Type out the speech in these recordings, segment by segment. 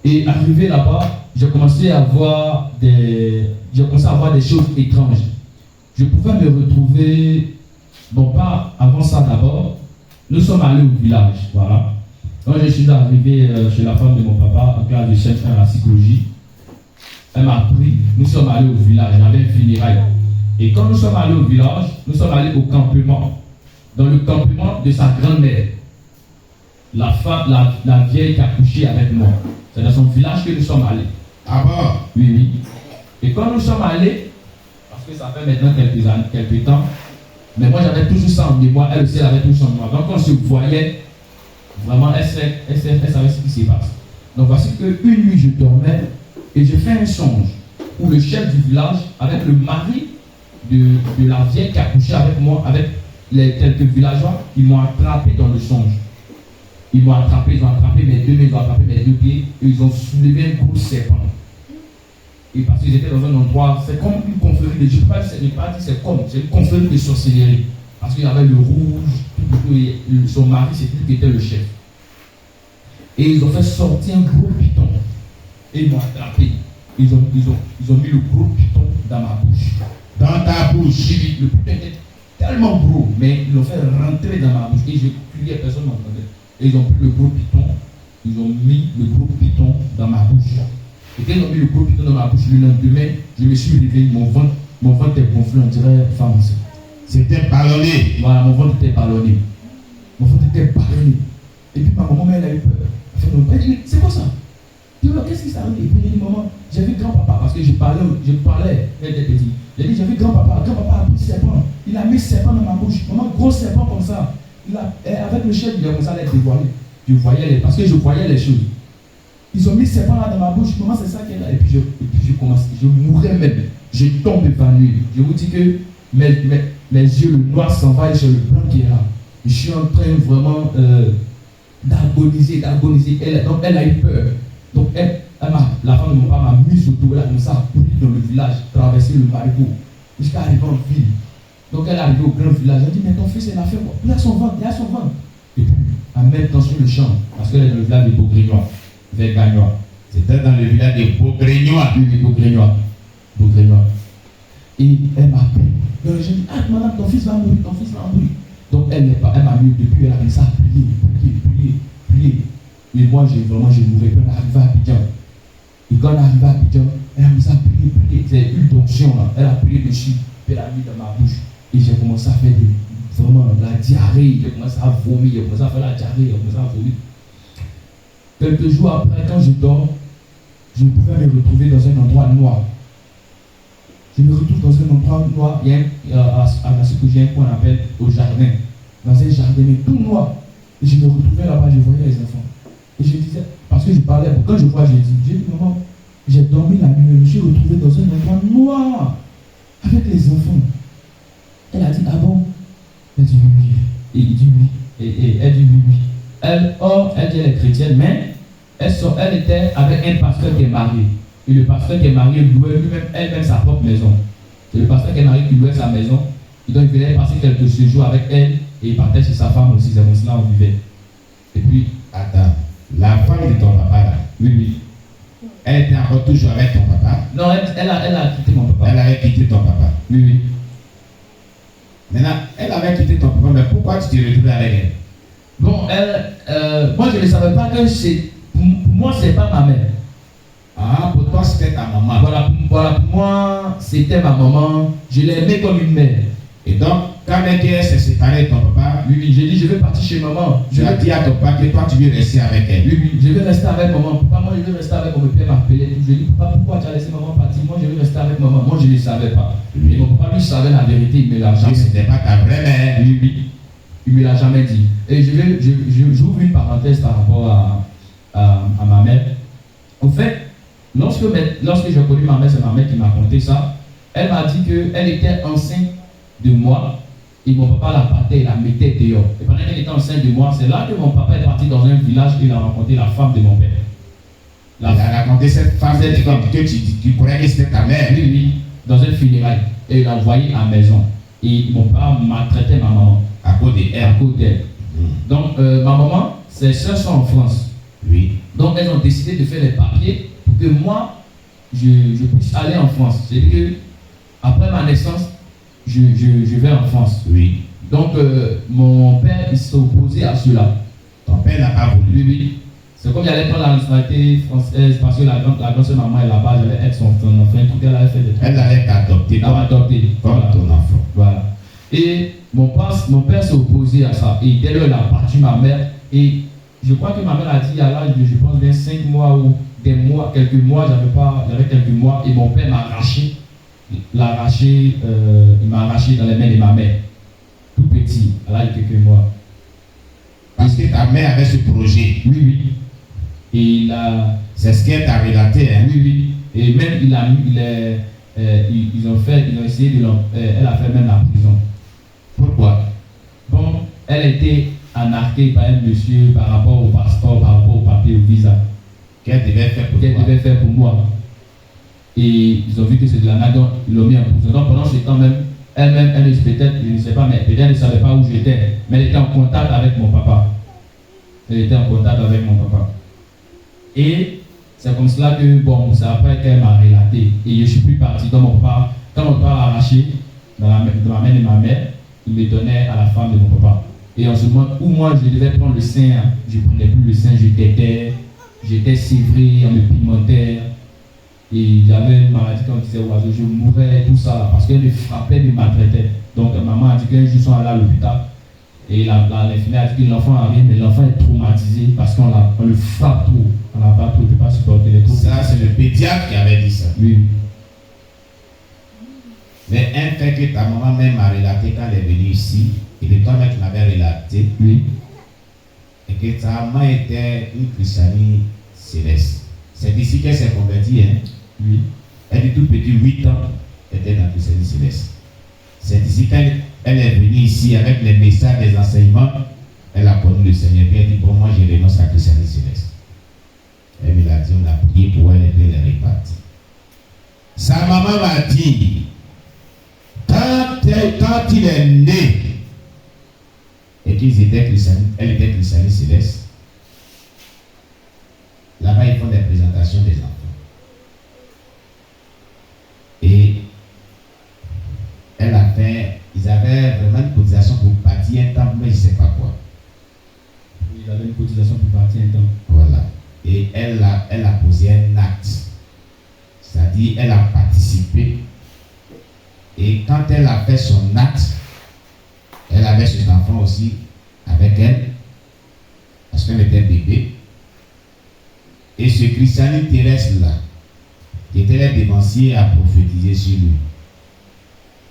Et arrivé là-bas, j'ai commencé à voir des choses étranges. Je pouvais me retrouver, bon pas avant ça d'abord, nous sommes allés au village, voilà. Quand je suis arrivé chez la femme de mon papa, en classe de chef en la psychologie, elle m'a pris, nous sommes allés au village, j'avais un funérail. Et quand nous sommes allés au village, nous sommes allés au campement, dans le campement de sa grand-mère. La femme, la vieille qui a couché avec moi. C'est dans son village que nous sommes allés. Ah bon? Oui, oui. Et quand nous sommes allés, parce que ça fait maintenant quelques temps, mais moi j'avais toujours ça en mémoire, elle aussi elle avait toujours ça en mémoire. Donc quand on se voyait, vraiment elle savait ce qui se passe. Donc voici qu'une nuit je dormais et je fais un songe où le chef du village, avec le mari de la vieille qui a couché avec moi, avec les quelques villageois, ils m'ont attrapé dans le songe. Ils m'ont attrapé, ils ont attrapé mes deux mains, ils ont attrapé mes deux pieds, et ils ont soulevé un gros serpent. Et parce qu'ils étaient dans un endroit, c'est comme une confrérie de, je ne sais pas dire c'est une confrérie de sorcellerie. Parce qu'il y avait le rouge, et son mari, c'est lui qui était le chef. Et ils ont fait sortir un gros python. Et ils m'ont attrapé. Ils ont mis le gros python dans ma bouche. Dans ta bouche? Le python était tellement gros, mais ils l'ont fait rentrer dans ma bouche. Et je criais, personne ne m'entendait. Et ils ont pris le gros python, ils ont mis le gros python dans ma bouche. Et quand ils ont mis le gros python dans ma bouche, le lendemain, je me suis réveillé, mon ventre était gonflé, on dirait femme enceinte. C'était ballonné. Voilà, mon ventre était ballonné. Mon ventre était ballonné. Et puis ma maman, elle a eu peur. Elle dit, c'est quoi ça? Qu'est-ce qui s'est arrivé? Et puis elle dit, maman, j'ai vu grand-papa, parce que je parlais, elle était petite. J'ai dit, j'ai vu grand-papa a pris serpent. Il a mis serpent dans ma bouche. Maman, gros serpent comme ça. Avec le chef, il a commencé à les dévoiler. Parce que je voyais les choses. Ils ont mis ces serpent là dans ma bouche. Maman, c'est ça qu'elle a. Et puis je commence. Je mourais même. Je tombe évanoui. Je vous dis que mes yeux, le noir s'en va et c'est le blanc qui est là. Je suis en train vraiment d'agoniser. Donc elle a eu peur. Donc la femme de mon père m'a mis au dos. Elle a commencé à courir dans le village, traverser le marigot, jusqu'à arriver en ville. Donc elle est arrivée au grand village, elle dit, mais ton fils, il a fait quoi? Il a son ventre. Et puis, elle met dans sur le champ, parce qu'elle est dans le village des Beaugrignois, vers Gagnois. C'était dans le village des Beaugrignois. Oui, Beaugrignois. Et elle m'a appelé. Donc j'ai dit, ah madame, ton fils va mourir. Donc elle m'a mis depuis, elle a commencé à prier. Et moi, j'ai mouru. Puis on est arrivé à Abidjan. Et quand on est arrivé à Abidjan, elle a commencé à prier. C'est une onction là. Elle a prié dessus, puis elle a mis dans ma bouche. Et j'ai commencé à faire vraiment la diarrhée, j'ai commencé à vomir, j'ai commencé à faire la diarrhée, j'ai commencé à vomir. Quelques jours après, quand je dors, je pouvais me retrouver dans un endroit noir. Je me retrouve dans un endroit noir, il y a à ce que j'ai un qu'on appelle au jardin. Dans un jardin, mais tout noir. Et je me retrouvais là-bas, je voyais les enfants. Et je disais, parce que je parlais, quand je vois, j'ai dit, maman, j'ai dormi la nuit, je me suis retrouvé dans un endroit noir, avec les enfants. Elle a dit, ah bon? Elle dit oui. Et il dit oui. Et elle dit oui. Elle dit elle est chrétienne, mais elle était avec un pasteur qui est marié. Et le pasteur qui est marié louait lui-même, elle-même sa propre maison. C'est le pasteur qui est marié qui louait sa maison. Et donc il venait passer quelques séjours avec elle et il partait chez sa femme aussi. C'est comme cela on vivait. Et puis, attends, la femme de ton papa là? Oui. Elle était encore toujours avec ton papa? Non, elle a quitté mon papa. Elle avait quitté ton papa? Oui. Maintenant, elle avait quitté ton papa, mais pourquoi tu t'es retrouvé avec elle? Bon, moi je ne savais pas que pour moi, c'est pas ma mère. Ah, pour toi, c'était ta maman. Voilà, pour moi, c'était ma maman. Je l'aimais comme une mère. Et donc, quand elle s'est séparée de ton papa, oui, j'ai dit, je vais partir chez maman. Tu as dit à ton papa que toi, tu veux rester avec elle. Oui, je vais rester avec maman. Papa, moi, je veux rester avec mon père m'appelait. Je lui ai dit, papa, pourquoi tu as laissé maman partir? Moi, je veux rester avec maman. Moi, je ne savais pas. Et mon papa, lui, savait la vérité. Il me l'a jamais dit. C'était pas ta vraie mère. Oui. Il me l'a jamais dit. Et j'ouvre une parenthèse par rapport à ma mère. En fait, lorsque j'ai connu ma mère, c'est ma mère qui m'a conté ça. Elle m'a dit qu'elle était enceinte de moi. Et mon papa la battait, il la mettait dehors. Et pendant qu'elle était enceinte de moi, c'est là que mon papa est parti dans un village et il a rencontré la femme de mon père. Il a raconté cette femme que tu croyais que c'était ta mère. Oui, dans un funérail. Et il l'a envoyé à la maison. Et mon papa maltraitait ma maman. À cause d'elle. Donc, ma maman, ses soeurs sont en France. Oui. Donc elles ont décidé de faire les papiers pour que moi, je puisse aller en France. C'est-à-dire que après ma naissance, je vais en France. Oui. Donc mon père, il s'est opposé à cela. Ton père n'a pas voulu. Oui, oui. C'est comme j'allais prendre la nationalité française parce que la grande-sœur maman est là-bas, j'allais être son enfant, tout elle avait fait des trucs. Elle allait t'adopter comme voilà. Ton enfant. Voilà. Et mon père s'est opposé à ça. Et dès lors, il a battu ma mère. Et je crois que ma mère a dit à l'âge de, je pense, bien 5 mois ou des mois, quelques mois, j'avais quelques mois. Et mon père m'a arraché. Il m'a arraché dans les mains de ma mère. Tout petit, à l'âge de quelques mois. Parce que ta mère avait ce projet. Oui, oui. Et c'est ce qu'elle t'a relaté, hein? Oui, oui. Et même ils ont essayé elle a fait même la prison. Pourquoi? Bon, elle était arnaquée par un monsieur par rapport au passeport, par rapport au papier, au visa. Qu'elle devait faire pour moi. Et ils ont vu que c'est de l'arnaque, donc ils l'ont mis en prison. Donc pendant ce temps même, elle-même, peut-être, je ne sais pas, mais peut-être elle ne savait pas où j'étais. Mais elle était en contact avec mon papa. Et c'est comme cela que, bon, c'est après qu'elle m'a relaté. Et je ne suis plus parti. Donc mon papa, quand mon papa a arraché dans la main de ma mère, il me donnait à la femme de mon papa. Et en ce moment où moi je devais prendre le sein, je ne prenais plus le sein, j'étais sévré, on me pimentait. Et j'avais une maladie, comme on disait oiseau, je mourais, tout ça, parce qu'elle me frappait, me maltraitait. Donc maman a dit qu'un jour ils sont allés à l'hôpital. Et l'infirmière a dit que l'enfant arrive, mais l'enfant est traumatisé parce qu'on le frappe trop. On n'a pas trop, il ne peut pas supporter les trop. Ça, c'est le pédiatre qui avait dit ça. Oui. Mais un fait que ta maman même a relaté quand elle est venue ici, et que toi-même tu m'avais relaté, oui. Et que ta maman était une Christianie céleste. C'est ici qu'elle s'est convertie, hein? Oui. Elle est tout petit, 8 ans, elle était dans la Christianie céleste. C'est ici qu'elle est venue ici avec les messages, les enseignements, elle a connu le Seigneur, puis elle dit, bon, moi je renonce à la Christianie céleste. Elle me l'a dit, on a prié pour elle et puis elle est répartie. Sa maman m'a dit, quand il est né, et elle était Christianie céleste, là-bas ils font des présentations des enfants. Et ils avaient vraiment une cotisation pour partir un temps, mais je ne sais pas quoi. Ils avaient une cotisation pour partir un temps. Voilà. Et elle a posé un acte. C'est-à-dire, elle a participé. Et quand elle a fait son acte, elle avait cet enfant aussi avec elle, parce qu'elle était bébé. Et ce Christiani terrestre-là, qui était le dévancier, a prophétisé sur lui.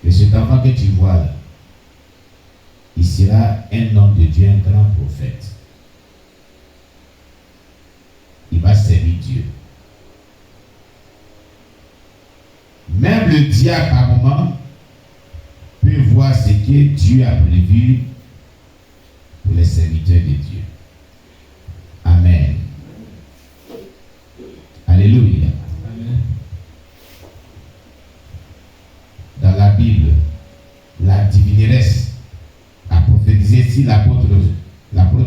Que cet enfant que tu vois là, il sera un homme de Dieu, un grand prophète. Il va servir Dieu. Même le diable, par moment, peut voir ce que Dieu a prévu pour les serviteurs de Dieu. Amen. Alléluia. Amen. Dans la Bible, la divineresse a prophétisé si l'apôtre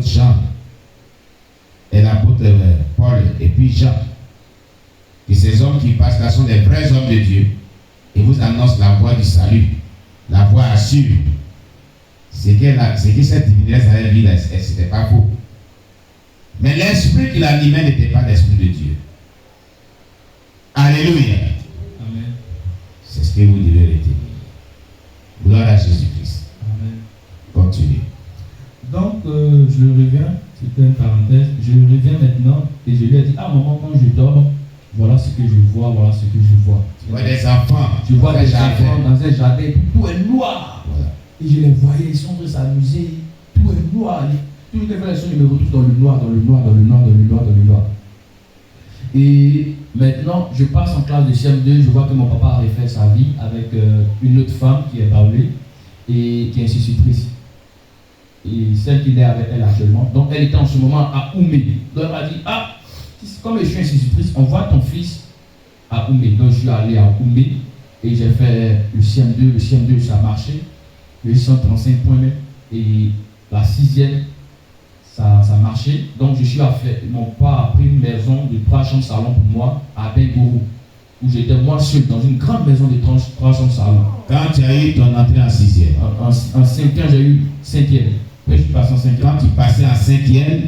Jean et l'apôtre Paul et puis Jean, que ces hommes qui passent là sont des vrais hommes de Dieu et vous annoncent la voie du salut, la voie assure. Ce que cette divineresse avait dit, ce n'était pas faux. Mais l'esprit qui l'animait n'était pas l'esprit de Dieu. Alléluia. Amen. C'est ce que vous devez retenir. Gloire à Jésus-Christ. Amen. Continuez. Donc, je reviens, c'était une parenthèse, je reviens maintenant et je lui ai dit, ah maman, quand je dors, voilà ce que je vois, voilà ce que je vois. Tu vois des enfants. Je vois des enfants dans un jardin, tout est noir. Voilà. Et je les voyais, ils sont en train de s'amuser, tout est noir. Tout le temps, je me retrouve dans le noir, dans le noir, dans le noir, dans le noir, dans le noir. Et maintenant, je passe en classe de CM2, je vois que mon papa a refait sa vie avec une autre femme qui est Baoulé et qui est institutrice. Et celle qui est avec elle actuellement. Donc elle était en ce moment à Oumé. Donc elle m'a dit, ah, comme je suis institutrice, envoie ton fils à Oumé. Donc je suis allé à Oumé et j'ai fait le CM2. Le CM2, ça a marché. Le 135 points même. Et la 6e, ça marchait. Donc je suis mon père a pris une maison de 3 chambres salon pour moi à Bengourou, où j'étais moi seul dans une grande maison de 3 chambres salon. Quand tu as eu ton entrée en 6e? En 5e, j'ai eu 5e. Puis je suis passé en 5e. Quand tu passais en 5e,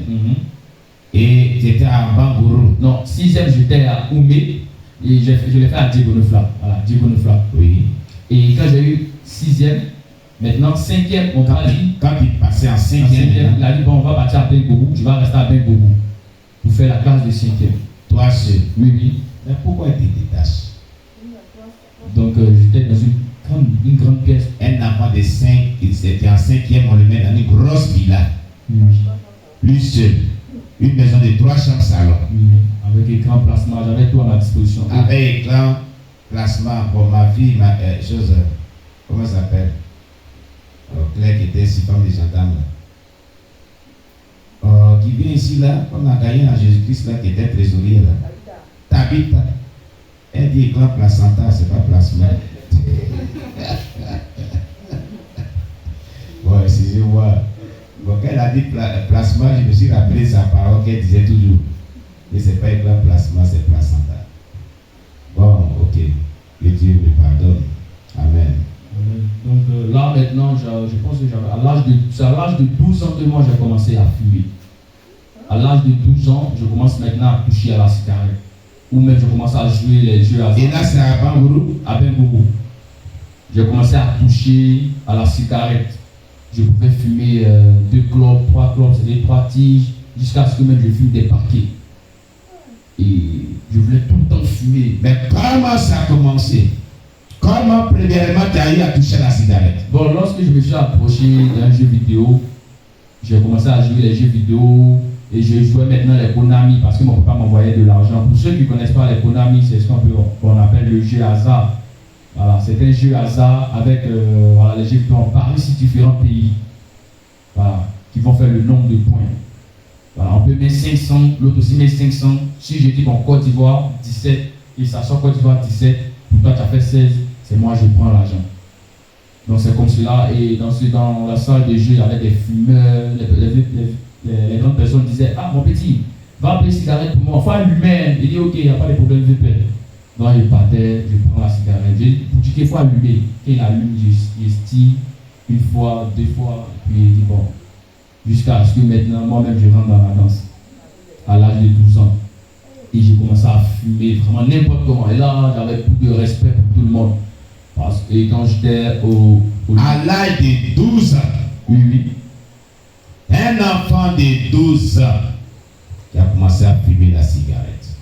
et tu étais à Bangourou? Non, 6e, j'étais à Oumé et je l'ai fait à Diegonofla. Voilà, Diegonofla. Oui. Et quand j'ai eu 6e, maintenant 5e, on m'a dit. Quand tu passais en 5e, il a dit bon, on va partir à Bengourou, tu vas rester à Bengourou pour faire la classe de 5e. Toi seul? Oui, oui. Mais pourquoi tu te détaches? Donc j'étais dans une grande pièce. Un enfant de 5, il était en 5e, on le met dans une grosse villa. Oui. Lui seul. Une maison de 3 chambres salon. Oui. Avec écran placement, j'avais tout à ma disposition. Avec écran placement, pour ma fille, comment ça s'appelle? Claire qui était si femme de gendarme. Qui vient ici là, on a gagné à Jésus-Christ là, qui était trésorier là. Tabitha. Elle dit écran placenta, c'est pas placement. Bon, excusez-moi. Bon, quand elle a dit placement, je me suis rappelé sa parole qu'elle disait toujours. Mais c'est pas écran placement, c'est placenta. Bon, ok. Que Dieu me pardonne. Amen. Donc là maintenant, je pense que à l'âge de 12 ans de moi, j'ai commencé à fumer. À l'âge de 12 ans, je commence maintenant à toucher à la cigarette. Ou même je commence à jouer les jeux à... Et là, c'est à Bangourou? À Bengourou. J'ai commencé à toucher à la cigarette. Je pouvais fumer 2 clopes, 3 clopes, c'était 3 tiges, jusqu'à ce que même je fume des paquets. Et je voulais tout le temps fumer. Mais comment ça a commencé? Comment premièrement tu as eu à toucher la cigarette? Bon, lorsque je me suis approché d'un jeu vidéo, j'ai commencé à jouer les jeux vidéo et je jouais maintenant les Konami parce que mon papa m'envoyait de l'argent. Pour ceux qui ne connaissent pas les Konami, c'est ce qu'on appelle le jeu hasard. Voilà, c'est un jeu hasard avec voilà, les jeux vidéo en Paris, sur différents pays. Voilà, qui vont faire le nombre de points. Voilà, on peut mettre 500, l'autre aussi met 500. Si je dis bon, Côte d'Ivoire 17 et ça sort Côte d'Ivoire 17, pour toi tu as fait 16, c'est moi je prends l'argent. Donc c'est comme cela. Et dans la salle de jeu, il y avait des fumeurs, les grandes personnes disaient ah mon petit, va appeler cigarette pour moi, faut allumer. Il dit ok, il n'y a pas de problème, je paie. Donc je partais, je prends la cigarette. J'ai dit pour dire qu'il faut allumer. Et il allume, je stille une fois, 2 fois, puis il dit bon. Jusqu'à ce que maintenant, moi-même, je rentre dans la danse. À l'âge de 12 ans. Et j'ai commencé à fumer vraiment n'importe comment. Et là, j'avais plus de respect pour tout le monde. Parce que quand j'étais à l'âge de 12 ans, oui. Un enfant de 12 ans qui a commencé à fumer la cigarette.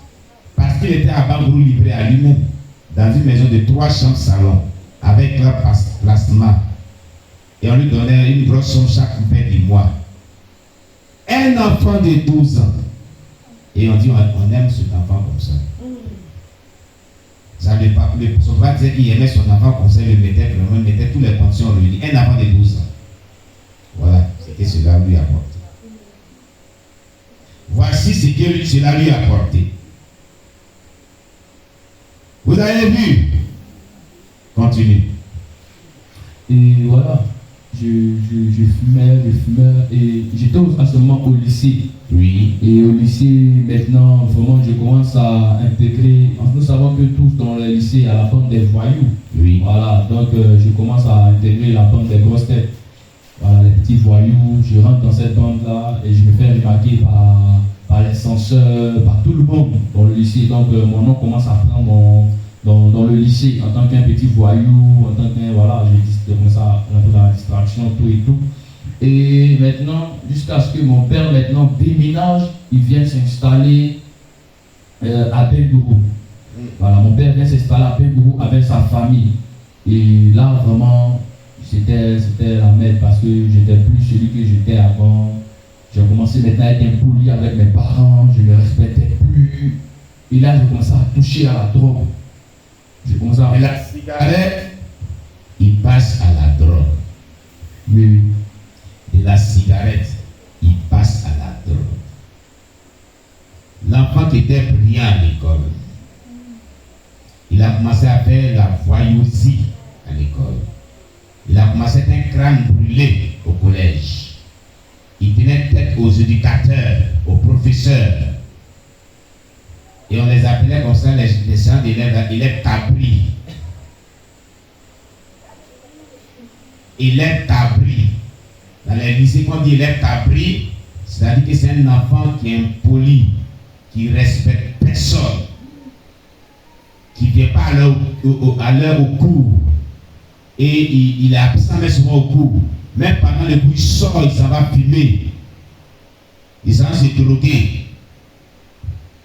Parce qu'il était à Bangourou livré à lui-même. Dans une maison de 3 chambres salon. Avec leur placement. Et on lui donnait une grosse somme chaque fin du mois. Un enfant de 12 ans. Et on dit on aime cet enfant comme ça. Son père disait qu'il aimait son enfant comme ça, il le mettait vraiment, il mettait toutes les conditions, on lui dit un enfant de 12 ans. Voilà, c'était cela lui apporté. Voici ce que cela lui a apporté. Vous avez vu? Continue. Et voilà. Je fumais, et j'étais à ce moment au lycée. Oui. Et au lycée, maintenant, vraiment, je commence à intégrer. Nous savons que tous dans le lycée, il y a la bande des voyous. Oui. Voilà, donc je commence à intégrer la bande des grosses têtes. Voilà, les petits voyous. Je rentre dans cette bande-là et je me fais remarquer par les censeurs, par tout le monde dans le lycée. Donc mon nom commence à prendre dans le lycée en tant qu'un petit voyou, en tant qu'un, voilà, j'ai commencé à rentrer dans la distraction, tout et tout. Et maintenant, jusqu'à ce que mon père maintenant déménage, il vient s'installer à Bengourou. Voilà, mon père vient s'installer à Bengourou avec sa famille. Et là, vraiment, c'était la merde parce que j'étais plus celui que j'étais avant. J'ai commencé maintenant à être impoli avec mes parents, je ne les respectais plus. Et là, j'ai commencé à toucher à la drogue. J'ai commencé à... Et la cigarette, il passe à la drogue. Oui. Et la cigarette, il passe à la drogue. L'enfant qui était brillant à l'école, il a commencé à faire la voyousie à l'école. Il a commencé à être un crâne brûlé au collège. Il tenait tête aux éducateurs, aux professeurs. Et on les appelait comme ça, les gens d'élèves cabris. Élève cabri. Dans les lycées, quand on dit élève cabri, c'est-à-dire que c'est un enfant qui est impoli, qui ne respecte personne, qui ne vient pas à l'heure au cours. Et il est absent mais souvent au cours. Même pendant le cours, il sort, il s'en va fumer. Il s'en va se droguer.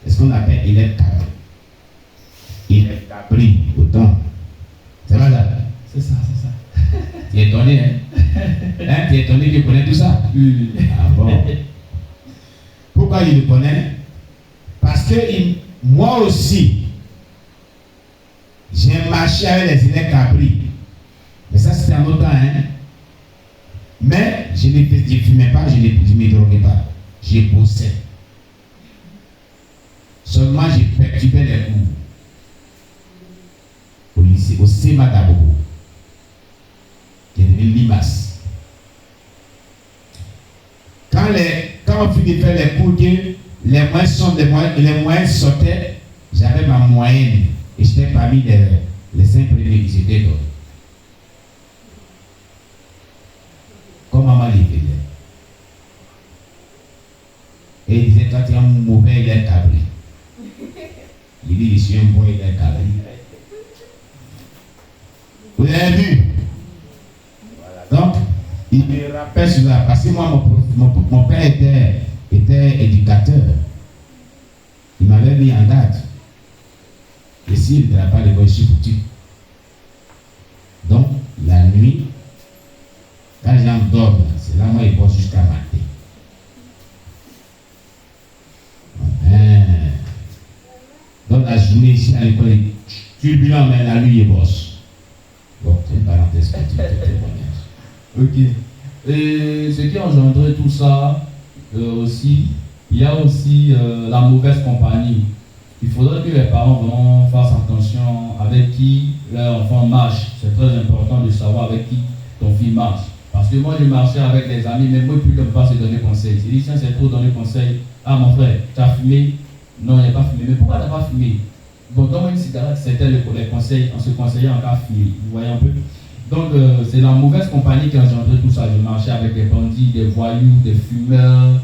C'est ce qu'on appelle élève cabri. Élève cabri, autant. C'est pas ça? C'est ça, c'est ça. Tu es étonné, hein? Tu es étonné qu'il connaît tout ça? Oui. Ah bon? Pourquoi il le connaît? Parce que moi aussi, j'ai marché avec les élèves cabris. Mais ça, c'était en autre temps, hein? Mais je ne fumais pas, je ne me droguais pas. Je bossais. Seulement, j'ai perturbé les cours. Au lycée, au CEMA d'abord. Qui est devenu l'IMAS. Quand on finit de faire les cours, les moyens sortaient, j'avais ma moyenne. Et j'étais parmi les 5 premiers qui étaient là. Comme maman les faisait. Et il disait, toi tu es un mauvais élève cabri. Il dit, je suis un bon élève cabri. Vous avez vu? Donc, il me rappelle cela, parce que moi, mon père était éducateur. Il m'avait mis en garde. Et s'il ne travaille pas l'école, je suis foutu. Donc, la nuit, quand les gens dorment, c'est là moi ils bossent jusqu'à matin. Donc, la journée ici à l'école est turbulent, mais la nuit ils bossent. Bon, c'est une parenthèse que tu peux témoigner. Ok. Et ce qui a engendré tout ça, aussi, il y a aussi la mauvaise compagnie. Il faudrait que les parents vraiment fassent attention avec qui leur enfant marche. C'est très important de savoir avec qui ton fils marche. Parce que moi, je marchais avec des amis, mais moi, plus ne peux pas se donner conseil. J'ai dit, tiens, c'est trop donner conseil. Ah, mon frère, tu as fumé? Non, il n'a pas fumé. Mais pourquoi tu n'as pas fumé? Bon, donne-moi une cigarette, c'était les conseils, on se conseillait en cas de fumer. Vous voyez un peu? Donc, c'est la mauvaise compagnie qui a engendré tout ça. Je marchais avec des bandits, des voyous, des fumeurs,